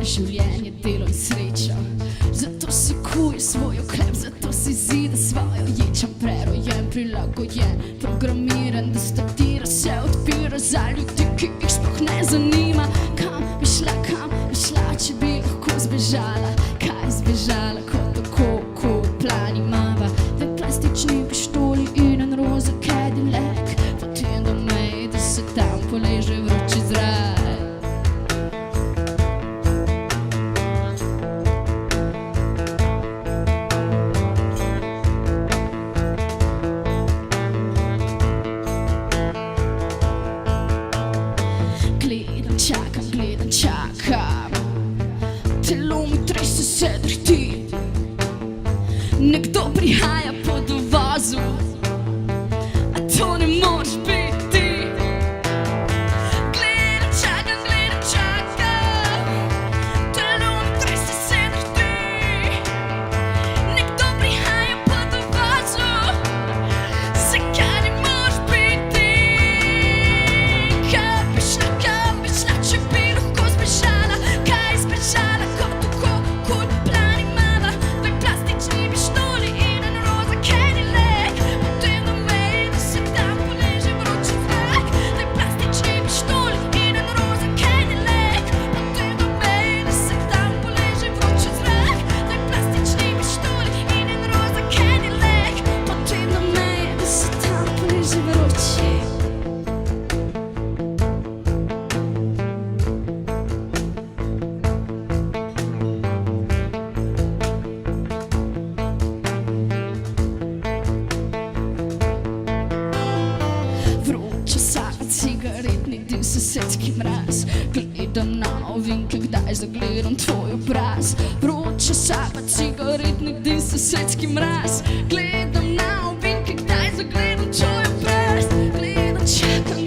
življenje, delo in srečo. Zato si kuje svojo hleb, zato si zida svojo ječam. Prerojen, prilagojen, programiran, da startira, se odpira za ljudi, ki jih sploh ne zanima. Kam bi šla, če bi lahko zbežala? Kaj zbežala, kot tako, ko plani mava? Dve plastični pištoli in en roza Cadillac, potem do meje, da se tam poleže vroči zrak. Gledam, čakam, telo mi trese, se drhti. Nekdo prihaja po dovozu, a to ne moreš biti. Gledam, čakam, telo mi trese, se drhti. Nekdo prihaja po dovozu, zakaj ne moreš biti? Kam bi šla, če bi lahko zbežala? Kaj zbežala, kot tako, kot plani mava? Dve plastični pištoli in en roza Cadillac, potem do meje, da se tam poleže vroči zrak. Dve plastični pištoli in en roza Cadillac, potem do meje, da se tam poleže vroči zrak. Dve plastični pištoli in en roza Cadillac, potem do meje, da se tam poleže vroči. Vroča saga, cigaretni dim, sosedski mraz. Gledam na ovinke, kdaj zagledam tvoj obraz. Vroča saga, cigaretni dim, sosedski mraz. Gledam na ovinke, kdaj zagledam tvoj obraz. Gledam, čakam,